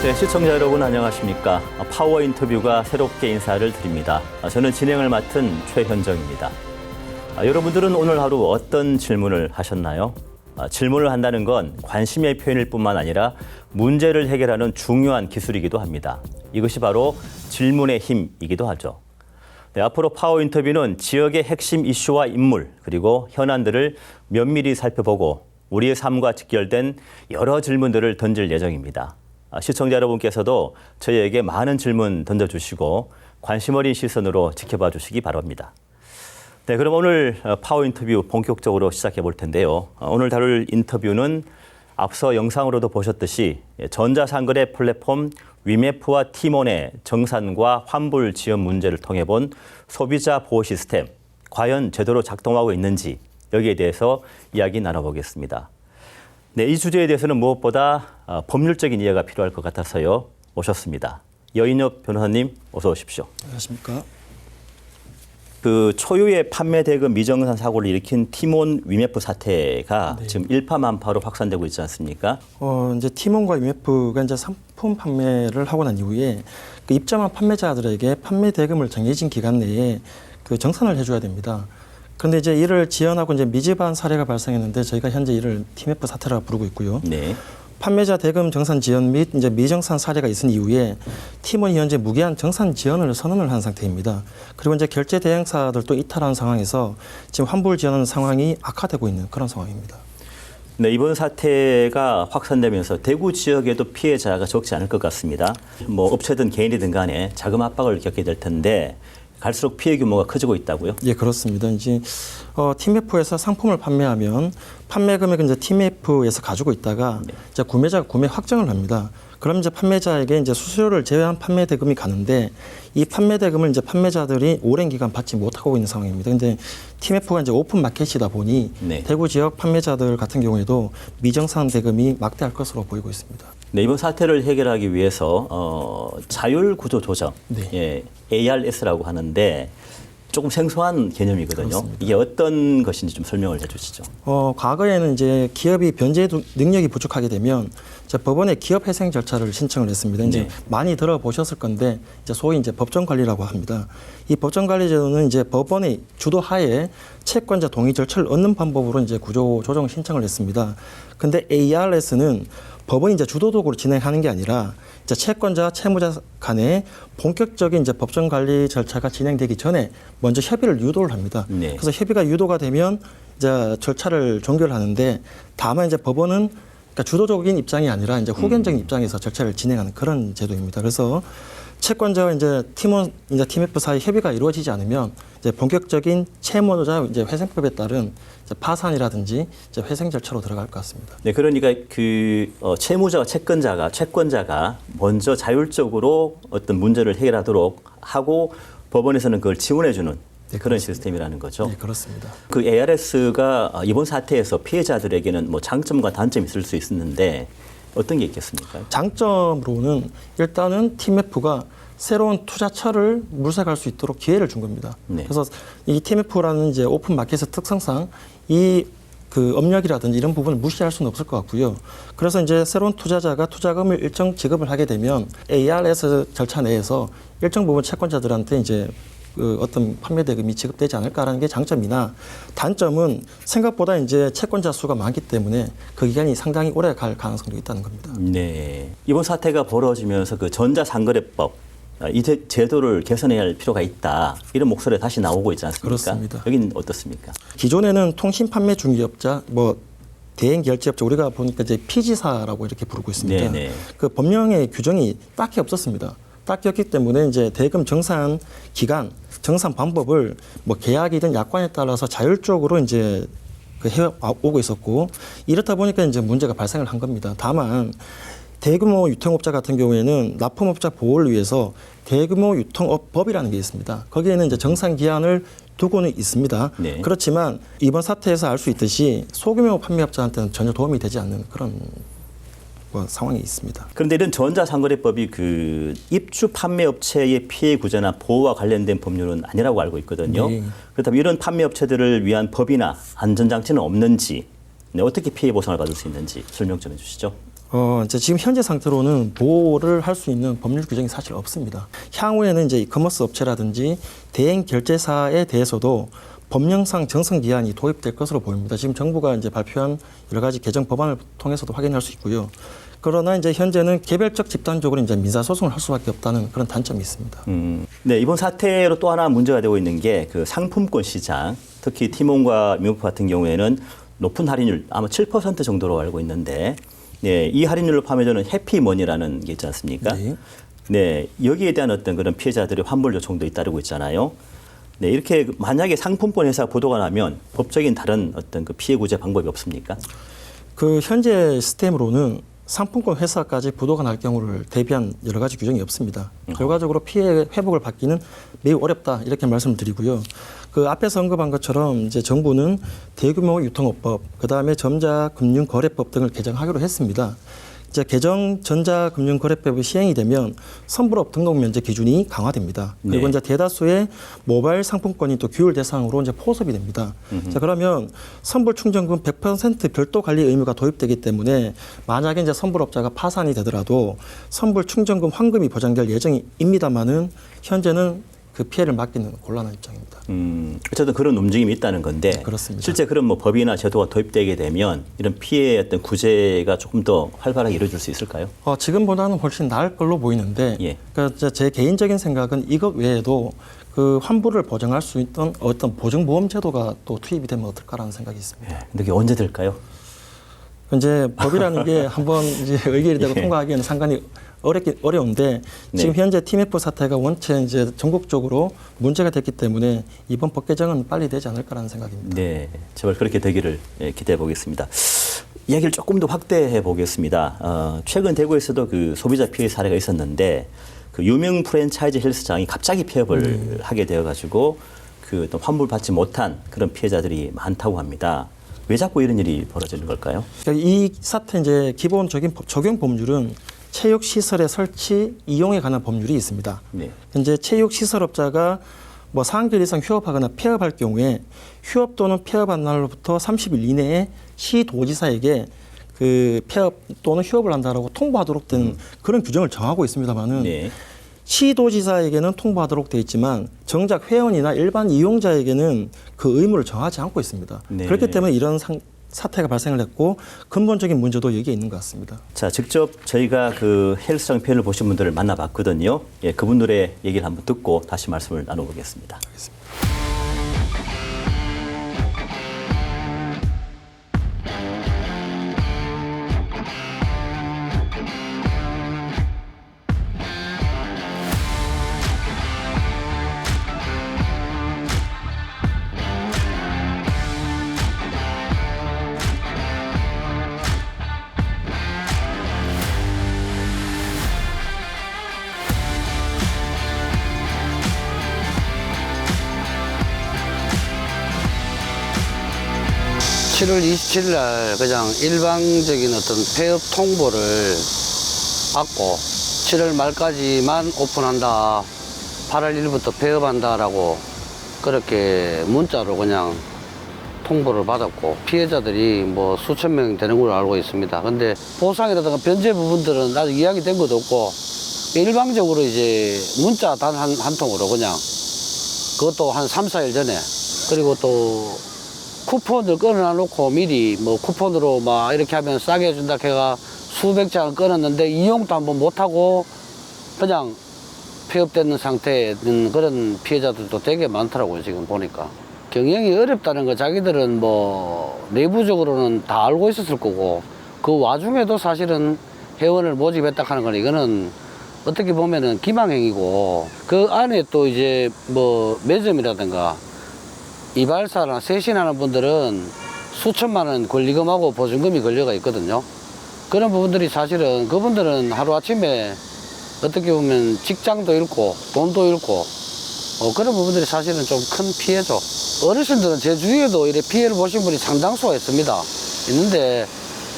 네, 시청자 여러분 안녕하십니까. 파워 인터뷰가 새롭게 인사를 드립니다. 저는 진행을 맡은 최현정입니다. 여러분들은 오늘 하루 어떤 질문을 하셨나요? 질문을 한다는 건 관심의 표현일 뿐만 아니라 문제를 해결하는 중요한 기술이기도 합니다. 이것이 바로 질문의 힘이기도 하죠. 네, 앞으로 파워 인터뷰는 지역의 핵심 이슈와 인물 그리고 현안들을 면밀히 살펴보고 우리의 삶과 직결된 여러 질문들을 던질 예정입니다. 시청자 여러분께서도 저희에게 많은 질문 던져주시고 관심 어린 시선으로 지켜봐 주시기 바랍니다. 네, 그럼 오늘 파워 인터뷰 본격적으로 시작해 볼 텐데요. 오늘 다룰 인터뷰는 앞서 영상으로도 보셨듯이 전자상거래 플랫폼 위메프와 티몬의 정산과 환불 지연 문제를 통해 본 소비자 보호 시스템, 과연 제대로 작동하고 있는지 여기에 대해서 이야기 나눠보겠습니다. 네, 이 주제에 대해서는 무엇보다 법률적인 이해가 필요할 것 같아서요. 모셨습니다. 여인엽 변호사님 어서 오십시오. 안녕하십니까. 그 초유의 판매 대금 미정산 사고를 일으킨 티몬 위메프 사태가 지금 일파만파로 확산되고 있지 않습니까? 이제 티몬과 위메프가 이제 상품 판매를 하고 난 이후에 그 입점한 판매자들에게 판매 대금을 정해진 기간 내에 그 정산을 해줘야 됩니다. 그런데 이제 이를 지연하고 이제 미집한 사례가 발생했는데 저희가 현재 이를 티메프 사태라고 부르고 있고요. 네. 판매자 대금 정산 지연 및 이제 미정산 사례가 있은 이후에 티몬이 현재 무기한 정산 지연을 선언을 한 상태입니다. 그리고 이제 결제 대행사들도 이탈한 상황에서 지금 환불 지연하는 상황이 악화되고 있는 그런 상황입니다. 네, 이번 사태가 확산되면서 대구 지역에도 피해자가 적지 않을 것 같습니다. 뭐 업체든 개인이든 간에 자금 압박을 겪게 될 텐데 갈수록 피해 규모가 커지고 있다고요? 예, 그렇습니다. 이제 티메프에서 상품을 판매하면 판매 금액은 이제 티메프에서 가지고 있다가 이제 구매자가 구매 확정을 합니다. 그럼 이제 판매자에게 이제 수수료를 제외한 판매 대금이 가는데 이 판매 대금을 이제 판매자들이 오랜 기간 받지 못하고 있는 상황입니다. 근데 티메프가 이제 오픈 마켓이다 보니 대구 지역 판매자들 같은 경우에도 미정산 대금이 막대할 것으로 보이고 있습니다. 네, 이번 사태를 해결하기 위해서 자율 구조 조정, 예, ARS라고 하는데 조금 생소한 개념이거든요. 그렇습니다. 이게 어떤 것인지 좀 설명을 해주시죠. 과거에는 이제 기업이 변제 능력이 부족하게 되면 이제 법원에 기업 회생 절차를 신청을 했습니다. 이제 많이 들어보셨을 건데 이제 소위 이제 법정 관리라고 합니다. 이 법정 관리 제도는 이제 법원의 주도하에 채권자 동의 절차를 얻는 방법으로 이제 구조 조정 신청을 했습니다. 근데 ARS는 법원이 이제 주도적으로 진행하는 게 아니라 이제 채권자, 채무자 간에 본격적인 이제 법정 관리 절차가 진행되기 전에 먼저 협의를 유도를 합니다. 그래서 협의가 유도가 되면 이제 절차를 종결하는데 다만 이제 법원은 그러니까 주도적인 입장이 아니라 이제 후견적인 입장에서 절차를 진행하는 그런 제도입니다. 그래서 채권자와 이제 티몬, 이제 티메프 사이 협의가 이루어지지 않으면 이제 본격적인 채무자 이제 회생법에 따른 이제 파산이라든지 이제 회생 절차로 들어갈 것 같습니다. 네, 그러니까 그 채무자와 채권자가 먼저 자율적으로 어떤 문제를 해결하도록 하고 법원에서는 그걸 지원해주는 그런 시스템이라는 거죠. 네, 그렇습니다. 그 ARS가 이번 사태에서 피해자들에게는 뭐 장점과 단점이 있을 수 있었는데 어떤 게 있겠습니까? 장점으로는 일단은 티메프가 새로운 투자처를 물색할 수 있도록 기회를 준 겁니다. 그래서 이 티메프라는 이제 오픈 마켓의 특성상 이 그 업력이라든지 이런 부분을 무시할 수는 없을 것 같고요. 그래서 이제 새로운 투자자가 투자금을 일정 지급을 하게 되면 ARS 절차 내에서 일정 부분 채권자들한테 이제 그 어떤 판매 대금이 지급되지 않을까라는 게 장점이나 단점은 생각보다 이제 채권자 수가 많기 때문에 그 기간이 상당히 오래 갈 가능성도 있다는 겁니다. 네. 이번 사태가 벌어지면서 그 전자상거래법 이 제도를 개선해야 할 필요가 있다. 이런 목소리가 다시 나오고 있지 않습니까? 그렇습니다. 여기는 어떻습니까? 기존에는 통신 판매 중개업자, 뭐 대행 결제업자 우리가 보니까 이제 피지사라고 이렇게 부르고 있습니다. 네네. 그 법령의 규정이 딱히 없었습니다. 딱히 없기 때문에 이제 대금 정산 기간, 정산 방법을 뭐 계약이든 약관에 따라서 자율적으로 이제 그 해오고 있었고 이렇다 보니까 이제 문제가 발생을 한 겁니다. 다만 대규모 유통업자 같은 경우에는 납품업자 보호를 위해서 대규모 유통업법이라는 게 있습니다. 거기에는 이제 정산 기한을 두고는 있습니다. 그렇지만 이번 사태에서 알 수 있듯이 소규모 판매업자한테는 전혀 도움이 되지 않는 그런 상황이 있습니다. 그런데 이런 전자상거래법이 그 입주 판매업체의 피해 구제나 보호와 관련된 법률은 아니라고 알고 있거든요. 그렇다면 이런 판매업체들을 위한 법이나 안전장치는 없는지 어떻게 피해 보상을 받을 수 있는지 설명 좀 해주시죠. 이제 지금 현재 상태로는 보호를 할 수 있는 법률 규정이 사실 없습니다. 향후에는 이제 이커머스 업체라든지 대행 결제사에 대해서도 법령상 정상 기한이 도입될 것으로 보입니다. 지금 정부가 이제 발표한 여러 가지 개정 법안을 통해서도 확인할 수 있고요. 그러나 이제 현재는 개별적 집단적으로 이제 민사소송을 할 수밖에 없다는 그런 단점이 있습니다. 네, 이번 사태로 또 하나 문제가 되고 있는 게 그 상품권 시장, 특히 티몬과 미모프 같은 경우에는 높은 할인율, 아마 7% 정도로 알고 있는데, 네, 이 할인율로 판매되는 해피머니라는 게 있지 않습니까? 네. 네, 여기에 대한 어떤 그런 피해자들의 환불 요청도 잇따르고 있잖아요. 네, 이렇게 만약에 상품권 회사 보도가 나면 법적인 다른 어떤 그 피해 구제 방법이 없습니까? 그 현재 시스템으로는 상품권 회사까지 부도가 날 경우를 대비한 여러 가지 규정이 없습니다. 결과적으로 피해 회복을 받기는 매우 어렵다 이렇게 말씀을 드리고요. 그 앞에서 언급한 것처럼 이제 정부는 대규모 유통업법, 그다음에 전자금융거래법 등을 개정하기로 했습니다. 이제 개정 전자금융거래법이 시행이 되면 선불업 등록 면제 기준이 강화됩니다. 그리고 네. 이제 대다수의 모바일 상품권이 또 규율 대상으로 이제 포섭이 됩니다. 자, 그러면 선불 충전금 100% 별도 관리 의무가 도입되기 때문에 만약에 이제 선불업자가 파산이 되더라도 선불 충전금 환급이 보장될 예정입니다만은 현재는 그 피해를 막기는 곤란한 입장입니다. 어쨌든 그런 움직임이 있다는 건데, 네, 그렇습니다. 실제 그런 뭐 법이나 제도가 도입되게 되면 이런 피해의 어떤 구제가 조금 더 활발하게 이루어질 수 있을까요? 지금보다는 훨씬 나을 걸로 보이는데, 예. 그러니까 제 개인적인 생각은 이것 외에도 그 환불을 보장할 수 있던 어떤 보증보험 제도가 또 투입이 되면 어떨까라는 생각이 있습니다. 예. 근데 그게 언제 될까요? 이제 법이라는 게 한번 이제 의결이 되고 예. 통과하기에는 상당히 어려운데 지금 네. 현재 TMF 사태가 원체 이제 전국적으로 문제가 됐기 때문에 이번 법 개정은 빨리 되지 않을까라는 생각입니다. 네, 제발 그렇게 되기를 기대해 보겠습니다. 이야기를 조금 더 확대해 보겠습니다. 최근 대구에서도 그 소비자 피해 사례가 있었는데 그 유명 프랜차이즈 헬스장이 갑자기 폐업을 하게 되어가지고 그 또 환불 받지 못한 그런 피해자들이 많다고 합니다. 왜 자꾸 이런 일이 벌어지는 걸까요? 그러니까 이 사태 이제 기본적인 적용 법률은 체육 시설의 설치 이용에 관한 법률이 있습니다. 네. 현재 체육 시설업자가 뭐 4개월 이상 휴업하거나 폐업할 경우에 휴업 또는 폐업한 날로부터 30일 이내에 시도지사에게 그 폐업 또는 휴업을 한다라고 통보하도록 된 그런 규정을 정하고 있습니다만은 네. 시도지사에게는 통보하도록 돼 있지만 정작 회원이나 일반 이용자에게는 그 의무를 정하지 않고 있습니다. 네. 그렇기 때문에 이런 사태가 발생을 했고 근본적인 문제도 여기에 있는 것 같습니다. 자, 직접 저희가 그 헬스장 편을 보신 분들을 만나봤거든요. 예, 그분들의 얘기를 한번 듣고 다시 말씀을 나눠보겠습니다. 알겠습니다. (7월 27일) 날 그냥 일방적인 어떤 폐업 통보를 받고 7월 말까지만 오픈한다, 8월 1일부터 폐업한다라고 그렇게 문자로 그냥 통보를 받았고 피해자들이 뭐 수천 명 되는 걸로 알고 있습니다. 근데 보상이라든가 변제 부분들은 아직 이야기된 것도 없고 일방적으로 이제 문자 단 한 통으로 그냥 그것도 한 3, 4일 전에, 그리고 또 쿠폰을 끊어놔 놓고 미리 뭐 쿠폰으로 막 이렇게 하면 싸게 해준다 해가 수백 장을 끊었는데 이용도 한번 못하고 그냥 폐업되는 상태인 그런 피해자들도 되게 많더라고요. 지금 보니까 경영이 어렵다는 거 자기들은 뭐 내부적으로는 다 알고 있었을 거고 그 와중에도 사실은 회원을 모집했다 하는 건 이거는 어떻게 보면은 기망행위고, 그 안에 또 이제 뭐 매점이라든가 이발사나 세신하는 분들은 수천만 원 권리금하고 보증금이 걸려가 있거든요. 그런 부분들이 사실은 그분들은 하루아침에 어떻게 보면 직장도 잃고 돈도 잃고 그런 부분들이 사실은 좀 큰 피해죠. 어르신들은 제 주위에도 이렇게 피해를 보신 분이 상당수가 있는데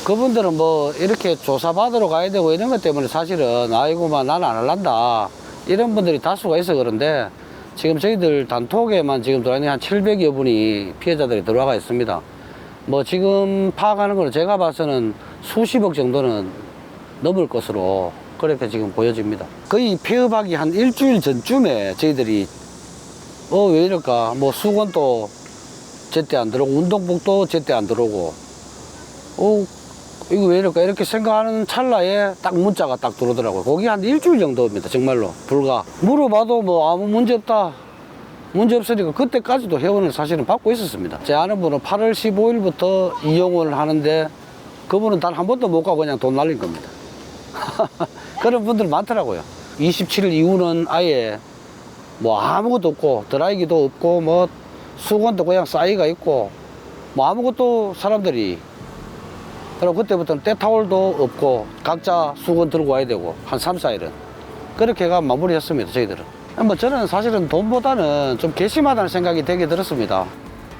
그분들은 뭐 이렇게 조사받으러 가야 되고 이런 것 때문에 사실은 아이고만 나는 안 할란다 이런 분들이 다수가 있어. 그런데 지금 저희들 단톡에만 지금 들어있는 한 700여 분이 피해자들이 들어와 있습니다. 뭐 지금 파악하는 거는 제가 봐서는 수십억 정도는 넘을 것으로 그렇게 지금 보여집니다. 거의 폐업하기 한 일주일 전쯤에 저희들이 왜 이럴까, 뭐 수건도 제때 안 들어오고 운동복도 제때 안 들어오고 이거 왜 이럴까 이렇게 생각하는 찰나에 딱 문자가 딱 들어오더라고요. 거기 한 일주일 정도입니다. 정말로 불과. 물어봐도 뭐 아무 문제 없다, 문제 없으니까 그때까지도 회원을 사실은 받고 있었습니다. 제 아는 분은 8월 15일부터 이용을 하는데 그분은 단 한 번도 못 가고 그냥 돈 날린 겁니다. 그런 분들 많더라고요. 27일 이후는 아예 뭐 아무것도 없고 드라이기도 없고 뭐 수건도 그냥 싸이가 있고 뭐 아무것도 사람들이, 그럼 그때부터는 때타올도 없고 각자 수건 들고 와야 되고 한 3, 4일은 그렇게가 마무리했습니다. 저희들은 뭐 저는 사실은 돈보다는 좀 괘씸하다는 생각이 되게 들었습니다.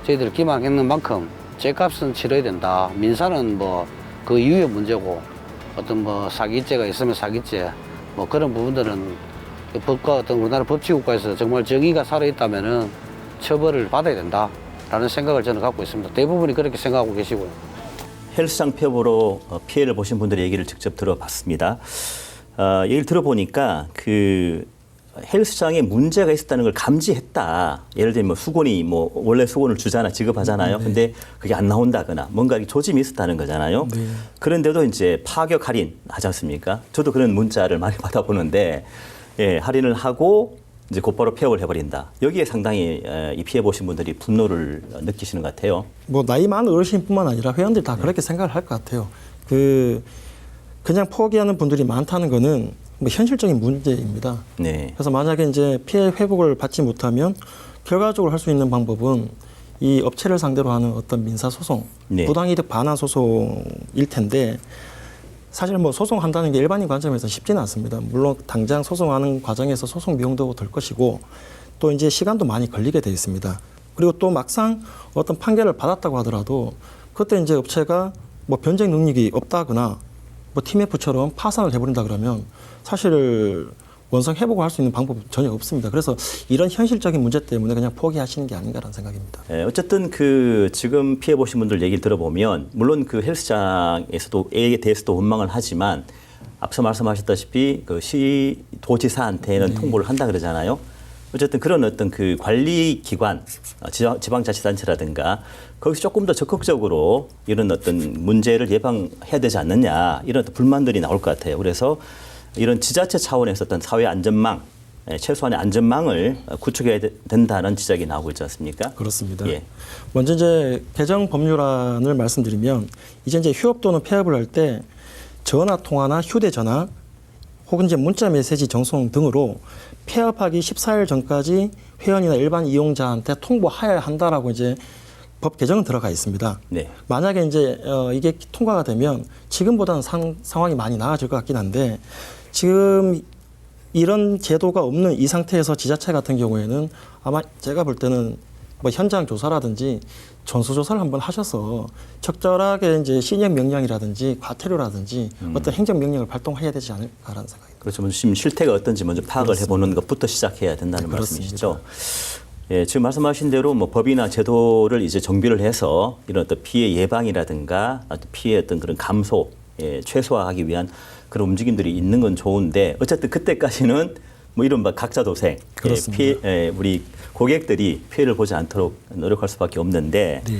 저희들 기망했는 만큼 죗값은 치러야 된다. 민사는 뭐 그 이후의 문제고 어떤 뭐 사기죄가 있으면 사기죄 뭐 그런 부분들은 법과 어떤 우리나라 법치국가에서 정말 정의가 살아있다면은 처벌을 받아야 된다라는 생각을 저는 갖고 있습니다. 대부분이 그렇게 생각하고 계시고요. 헬스장 폐업으로 피해를 보신 분들의 얘기를 직접 들어봤습니다. 얘기를 들어보니까 그 헬스장에 문제가 있었다는 걸 감지했다. 예를 들면 뭐 수건이 뭐 원래 수건을 주잖아, 지급하잖아요. 근데 그게 안 나온다거나 뭔가 조짐이 있었다는 거잖아요. 네. 그런데도 이제 파격 할인 하지 않습니까? 저도 그런 문자를 많이 받아보는데, 예, 할인을 하고 이제 곧바로 폐업을 해버린다. 여기에 상당히 이 피해 보신 분들이 분노를 느끼시는 것 같아요. 뭐 나이 많은 어르신뿐만 아니라 회원들이 다 그렇게 생각을 할 것 같아요. 그냥 포기하는 분들이 많다는 거는 뭐 현실적인 문제입니다. 네. 그래서 만약에 이제 피해 회복을 받지 못하면 결과적으로 할 수 있는 방법은 이 업체를 상대로 하는 어떤 민사 소송, 네. 부당이득 반환 소송일 텐데, 사실 뭐 소송한다는 게 일반인 관점에서 쉽지는 않습니다. 물론 당장 소송하는 과정에서 소송 비용도 들 것이고 또 이제 시간도 많이 걸리게 돼 있습니다. 그리고 또 막상 어떤 판결을 받았다고 하더라도 그때 이제 업체가 뭐 변제 능력이 없다거나 뭐 TMF처럼 파산을 해버린다 그러면 사실 원상 회복을 할 수 있는 방법은 전혀 없습니다. 그래서 이런 현실적인 문제 때문에 그냥 포기하시는 게 아닌가라는 생각입니다. 어쨌든 그 지금 피해 보신 분들 얘기를 들어보면 물론 그 헬스장에서도 에 대해서도 원망을 하지만 앞서 말씀하셨다시피 그 시도지사한테는 통보를 한다 그러잖아요. 어쨌든 그런 어떤 그 관리 기관, 지방자치단체라든가 거기서 조금 더 적극적으로 이런 어떤 문제를 예방해야 되지 않느냐, 이런 어떤 불만들이 나올 것 같아요. 그래서 이런 지자체 차원에서 어떤 사회 안전망, 최소한의 안전망을 구축해야 된다는 지적이 나오고 있지 않습니까? 그렇습니다. 예. 먼저 이제 개정 법률안을 말씀드리면 이제 휴업 또는 폐업을 할 때 전화 통화나 휴대전화 혹은 이제 문자 메시지 전송 등으로 폐업하기 14일 전까지 회원이나 일반 이용자한테 통보하여야 한다라고 이제 법 개정은 들어가 있습니다. 네. 만약에 이제 이게 통과가 되면 지금보다는 상황이 많이 나아질 것 같긴 한데, 지금 이런 제도가 없는 이 상태에서 지자체 같은 경우에는 아마 제가 볼 때는 뭐 현장 조사라든지 전수조사를 한번 하셔서 적절하게 이제 시행 명령이라든지 과태료라든지 어떤 행정 명령을 발동해야 되지 않을까라는 생각입니다. 그렇죠. 먼저 지금 실태가 어떤지 먼저 파악을 그렇습니다. 해보는 것부터 시작해야 된다는 네, 말씀이시죠. 예, 지금 말씀하신 대로 뭐 법이나 제도를 이제 정비를 해서 이런 어떤 피해 예방이라든가 어떤 피해 어떤 그런 감소, 최소화하기 위한 그런 움직임들이 있는 건 좋은데, 어쨌든 그때까지는 뭐 이런 각자 도생, 그렇습니다. 우리 고객들이 피해를 보지 않도록 노력할 수밖에 없는데, 네.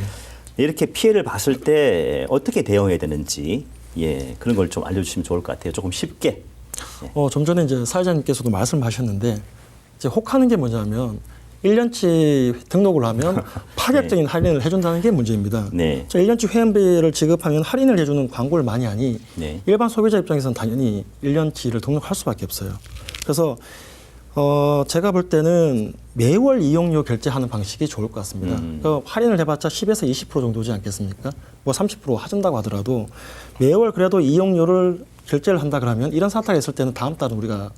이렇게 피해를 봤을 때 어떻게 대응해야 되는지, 그런 걸 좀 알려주시면 좋을 것 같아요. 조금 쉽게. 좀 전에 이제 사회자님께서도 말씀하셨는데, 이제 혹하는 게 뭐냐면 1년치 등록을 하면 파격적인 할인을 해준다는 게 문제입니다. 네. 1년치 회원비를 지급하면 할인을 해주는 광고를 많이 하니 네. 일반 소비자 입장에서는 당연히 1년치를 등록할 수밖에 없어요. 그래서 제가 볼 때는 매월 이용료 결제하는 방식이 좋을 것 같습니다. 할인을 해봤자 10에서 20% 정도지 않겠습니까? 뭐 30% 하준다고 하더라도 매월 그래도 이용료를 결제를 한다 그러면 이런 사태가 있을 때는 다음 달은 우리가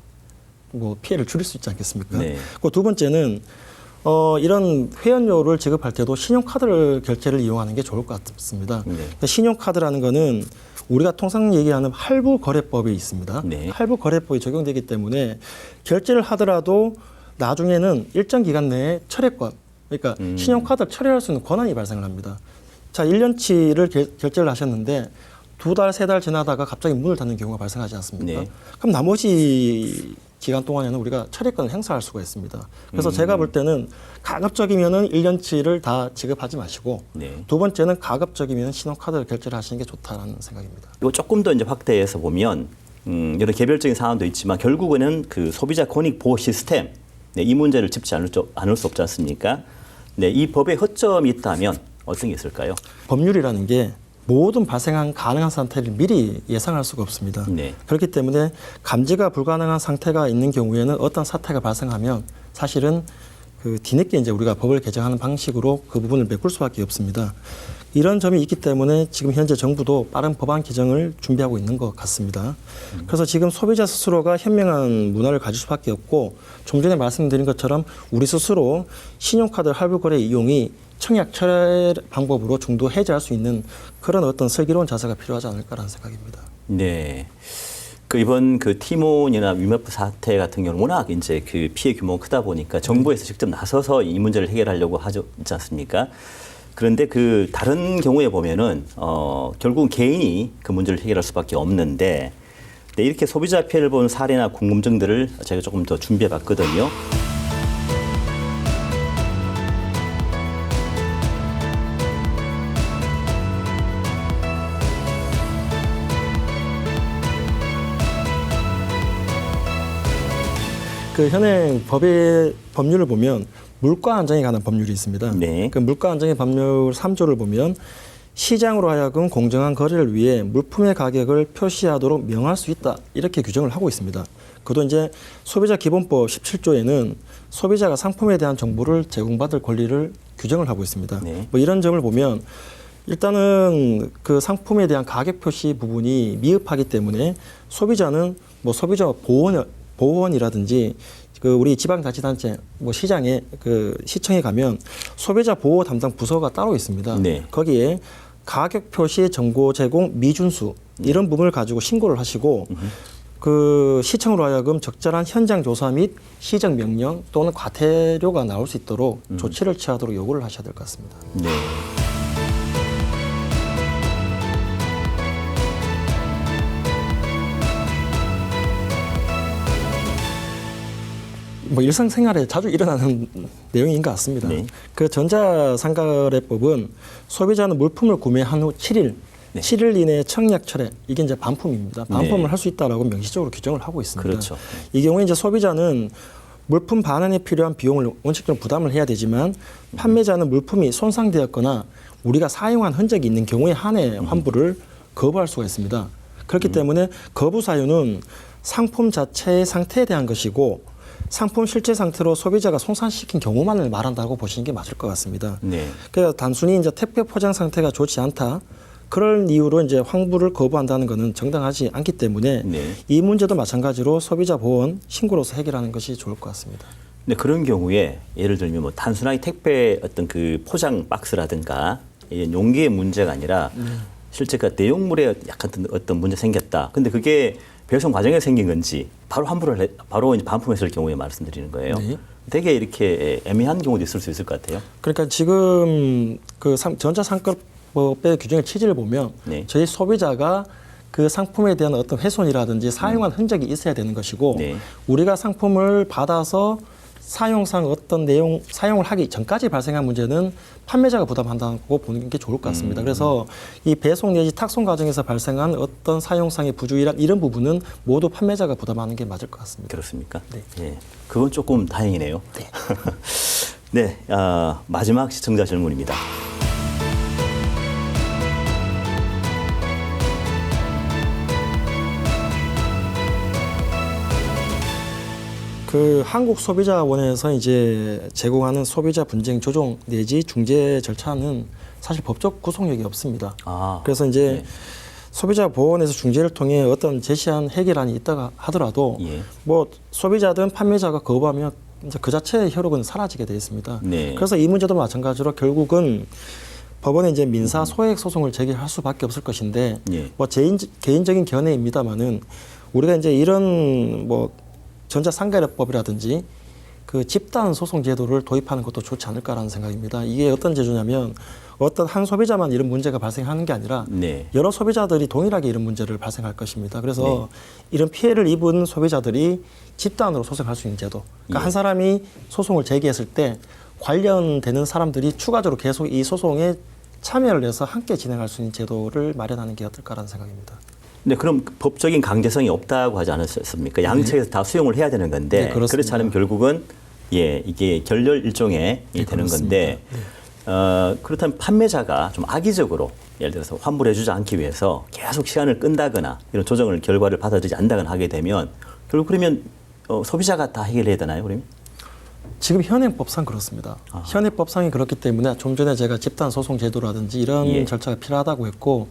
뭐 피해를 줄일 수 있지 않겠습니까? 네. 그 두 번째는 이런 회원료를 지급할 때도 신용카드를 결제를 이용하는 게 좋을 것 같습니다. 네. 신용카드라는 거는 우리가 통상 얘기하는 할부거래법이 있습니다. 네. 할부거래법이 적용되기 때문에 결제를 하더라도 나중에는 일정 기간 내에 철회권, 그러니까 신용카드를 철회할 수 있는 권한이 발생을 합니다. 자, 1년치를 결제를 하셨는데 두 달, 세 달 지나다가 갑자기 문을 닫는 경우가 발생하지 않습니까? 네. 그럼 나머지 기간 동안에는 우리가 처리권을 행사할 수가 있습니다. 그래서 제가 볼 때는 가급적이면은 1년치를 다 지급하지 마시고 네. 두 번째는 가급적이면 신용카드를 결제를 하시는 게 좋다라는 생각입니다. 이거 조금 더 이제 확대해서 보면 여러 개별적인 상황도 있지만 결국에는 그 소비자 권익 보호 시스템 네, 이 문제를 짚지 않을 수 없지 않습니까? 네, 이 법에 허점이 있다면 어떤 게 있을까요? 법률이라는 게 모든 발생한 가능한 상태를 미리 예상할 수가 없습니다. 네. 그렇기 때문에 감지가 불가능한 상태가 있는 경우에는 어떤 사태가 발생하면 사실은 그 뒤늦게 이제 우리가 법을 개정하는 방식으로 그 부분을 메꿀 수밖에 없습니다. 이런 점이 있기 때문에 지금 현재 정부도 빠른 법안 개정을 준비하고 있는 것 같습니다. 그래서 지금 소비자 스스로가 현명한 문화를 가질 수밖에 없고 좀 전에 말씀드린 것처럼 우리 스스로 신용카드 할부 거래 이용이 청약 철회 방법으로 중도 해제할 수 있는 그런 어떤 슬기로운 자세가 필요하지 않을까라는 생각입니다. 네. 그 이번 그 티몬이나 위메프 사태 같은 경우는 워낙 이제 그 피해 규모가 크다 보니까 정부에서 직접 나서서 이 문제를 해결하려고 하지 않습니까? 그런데 그 다른 경우에 보면은 결국은 개인이 그 문제를 해결할 수밖에 없는데 네, 이렇게 소비자 피해를 본 사례나 궁금증들을 제가 조금 더 준비해 봤거든요. 그 현행 법률을 보면 물가 안정에 관한 법률이 있습니다. 네. 그 물가 안정의 법률 3조를 보면 시장으로 하여금 공정한 거래를 위해 물품의 가격을 표시하도록 명할 수 있다. 이렇게 규정을 하고 있습니다. 그것도 이제 소비자 기본법 17조에는 소비자가 상품에 대한 정보를 제공받을 권리를 규정을 하고 있습니다. 네. 뭐 이런 점을 보면 일단은 그 상품에 대한 가격 표시 부분이 미흡하기 때문에 소비자는 뭐 소비자 보호원이라든지 그 우리 지방자치단체 뭐 시장에 그 시청에 가면 소비자 보호 담당 부서가 따로 있습니다. 네. 거기에 가격 표시 정보 제공 미준수 이런 부분을 가지고 신고를 하시고 그 시청으로 하여금 적절한 현장 조사 및 시정 명령 또는 과태료가 나올 수 있도록 조치를 취하도록 요구를 하셔야 될 것 같습니다. 네. 뭐 일상생활에 자주 일어나는 내용인 것 같습니다. 네. 그 전자상거래법은 소비자는 물품을 구매한 후 7일, 네. 7일 이내에 청약 철회, 이게 이제 반품입니다. 반품을 네. 할 수 있다라고 명시적으로 규정을 하고 있습니다. 그렇죠. 이 경우에 이제 소비자는 물품 반환에 필요한 비용을 원칙적으로 부담을 해야 되지만 판매자는 물품이 손상되었거나 우리가 사용한 흔적이 있는 경우에 한해 환불을 거부할 수가 있습니다. 그렇기 때문에 거부 사유는 상품 자체의 상태에 대한 것이고 상품 실제 상태로 소비자가 손상시킨 경우만을 말한다고 보시는 게 맞을 것 같습니다. 네. 그래서 단순히 이제 택배 포장 상태가 좋지 않다. 그런 이유로 이제 환불을 거부한다는 것은 정당하지 않기 때문에 네. 이 문제도 마찬가지로 소비자 보호원 신고로서 해결하는 것이 좋을 것 같습니다. 근데 그런 경우에 예를 들면 뭐 단순하게 택배 어떤 그 포장 박스라든가 이 용기의 문제가 아니라 실제 그 내용물에 약간 어떤 문제 생겼다. 근데 그게 배송 과정에 생긴 건지 바로 환불을 바로 이제 반품했을 경우에 말씀드리는 거예요. 네. 되게 이렇게 애매한 경우도 있을 수 있을 것 같아요. 그러니까 지금 그 전자상거래법의 규정의 취지를 보면 네. 저희 소비자가 그 상품에 대한 어떤 훼손이라든지 사용한 흔적이 있어야 되는 것이고 네. 우리가 상품을 받아서 사용상 어떤 내용 사용을 하기 전까지 발생한 문제는 판매자가 부담한다고 보는 게 좋을 것 같습니다. 그래서 이 배송 내지 탁송 과정에서 발생한 어떤 사용상의 부주의란 이런 부분은 모두 판매자가 부담하는 게 맞을 것 같습니다. 그렇습니까? 네. 예, 그건 조금 다행이네요. 네. 네, 마지막 시청자 질문입니다. 그 한국소비자원에서 이제 제공하는 소비자 분쟁 조정 내지 중재 절차는 사실 법적 구속력이 없습니다. 그래서 이제 네. 소비자 보호원에서 중재를 통해 어떤 제시한 해결안이 있다가 하더라도 예. 뭐 소비자든 판매자가 거부하면 이제 그 자체의 효력은 사라지게 되어 있습니다. 네. 그래서 이 문제도 마찬가지로 결국은 법원에 이제 민사 소액 소송을 제기할 수밖에 없을 것인데 예. 뭐 개인적인 견해입니다만은 우리가 이제 이런 뭐 전자상거래법이라든지 그 집단 소송 제도를 도입하는 것도 좋지 않을까라는 생각입니다. 이게 어떤 제도냐면 어떤 한 소비자만 이런 문제가 발생하는 게 아니라 네. 여러 소비자들이 동일하게 이런 문제를 발생할 것입니다. 그래서 네. 이런 피해를 입은 소비자들이 집단으로 소송할 수 있는 제도. 그러니까 예. 한 사람이 소송을 제기했을 때 관련되는 사람들이 추가적으로 계속 이 소송에 참여를 해서 함께 진행할 수 있는 제도를 마련하는 게 어떨까라는 생각입니다. 네, 그럼 법적인 강제성이 없다고 하지 않았습니까? 양측에서 다 수용을 해야 되는 건데 네, 그렇습니다. 그렇지 않으면 결국은 이게 결렬 일종의 네, 되는 그렇습니다. 건데 그렇다면 판매자가 좀 악의적으로 예를 들어서 환불해주지 않기 위해서 계속 시간을 끈다거나 이런 조정을 결과를 받아들이지 않다거나 하게 되면 결국 그러면 소비자가 다 해결해야 되나요, 그러면? 지금 현행법상 그렇습니다. 아. 현행법상이 그렇기 때문에 좀 전에 제가 집단 소송 제도라든지 이런 예. 절차가 필요하다고 했고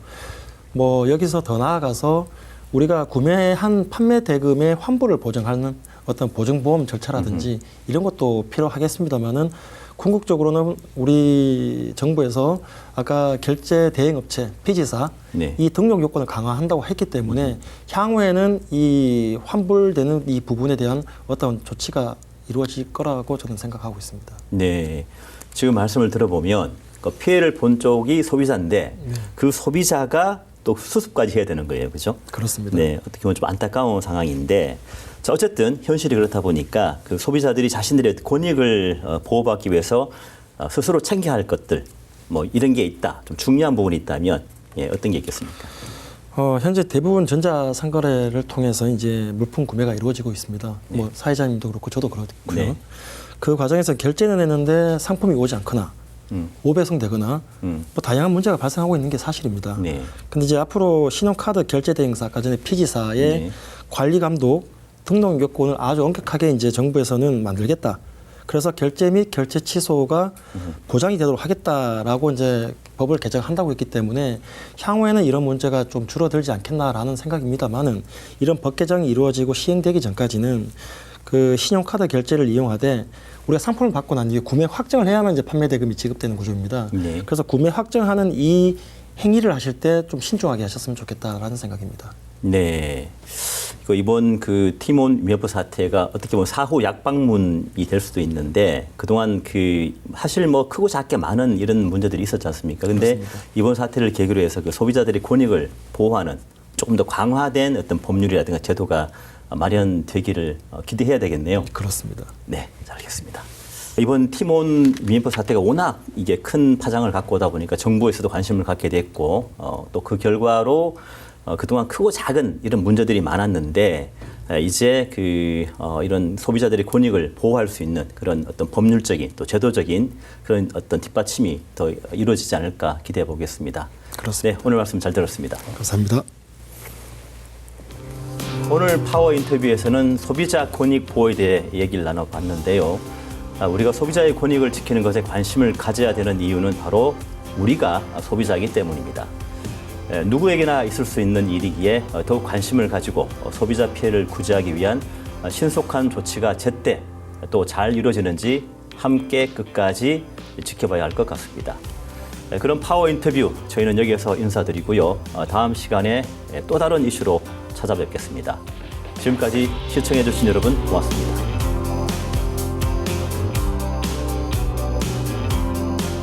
뭐 여기서 더 나아가서 우리가 구매한 판매 대금의 환불을 보증하는 어떤 보증보험 절차라든지 이런 것도 필요하겠습니다만은 궁극적으로는 우리 정부에서 아까 결제 대행업체 피지사 네. 이 등록 요건을 강화한다고 했기 때문에 향후에는 이 환불되는 이 부분에 대한 어떤 조치가 이루어질 거라고 저는 생각하고 있습니다. 네. 지금 말씀을 들어보면 그 피해를 본 쪽이 소비자인데 그 소비자가 또 수습까지 해야 되는 거예요. 그죠? 그렇습니다. 네. 어떻게 보면 좀 안타까운 상황인데 자, 어쨌든 현실이 그렇다 보니까 그 소비자들이 자신들의 권익을 보호받기 위해서 스스로 챙겨야 할 것들 뭐 이런 게 있다. 좀 중요한 부분이 있다면 어떤 게 있겠습니까? 현재 대부분 전자상거래를 통해서 이제 물품 구매가 이루어지고 있습니다. 뭐 사회자님도 그렇고 저도 그렇고요. 네. 그 과정에서 결제는 했는데 상품이 오지 않거나 오배송되거나 뭐 다양한 문제가 발생하고 있는 게 사실입니다. 네. 근데 이제 앞으로 신용카드 결제 대행사, 아까 전에 피지사의 네. 관리 감독, 등록 요건을 아주 엄격하게 이제 정부에서는 만들겠다. 그래서 결제 및 결제 취소가 보장이 되도록 하겠다라고 이제 법을 개정한다고 했기 때문에 향후에는 이런 문제가 좀 줄어들지 않겠나라는 생각입니다만은 이런 법 개정이 이루어지고 시행되기 전까지는 그 신용카드 결제를 이용하되 우리가 상품을 받고 난 뒤에 구매 확정을 해야만 이제 판매 대금이 지급되는 구조입니다. 네. 그래서 구매 확정하는 이 행위를 하실 때 좀 신중하게 하셨으면 좋겠다라는 생각입니다. 네. 이번 그 티몬 위메프 사태가 어떻게 보면 사후 약방문이 될 수도 있는데 그동안 그 사실 뭐 크고 작게 많은 이런 문제들이 있었지 않습니까? 근데 그렇습니다. 이번 사태를 계기로 해서 그 소비자들의 권익을 보호하는 조금 더 강화된 어떤 법률이라든가 제도가 마련되기를 기대해야 되겠네요. 그렇습니다. 네, 잘 알겠습니다. 이번 티몬 위메프 사태가 워낙 이게 큰 파장을 갖고 오다 보니까 정부에서도 관심을 갖게 됐고 또 그 결과로 그동안 크고 작은 이런 문제들이 많았는데 이제 이런 소비자들의 권익을 보호할 수 있는 그런 어떤 법률적인 또 제도적인 그런 어떤 뒷받침이 더 이루어지지 않을까 기대해 보겠습니다. 그렇습니다. 네, 오늘 말씀 잘 들었습니다. 감사합니다. 오늘 파워 인터뷰에서는 소비자 권익 보호에 대해 얘기를 나눠봤는데요. 우리가 소비자의 권익을 지키는 것에 관심을 가져야 되는 이유는 바로 우리가 소비자이기 때문입니다. 누구에게나 있을 수 있는 일이기에 더욱 관심을 가지고 소비자 피해를 구제하기 위한 신속한 조치가 제때 또 잘 이루어지는지 함께 끝까지 지켜봐야 할 것 같습니다. 그럼 파워 인터뷰 저희는 여기에서 인사드리고요. 다음 시간에 또 다른 이슈로 찾아뵙겠습니다. 지금까지 시청해주신 여러분 고맙습니다.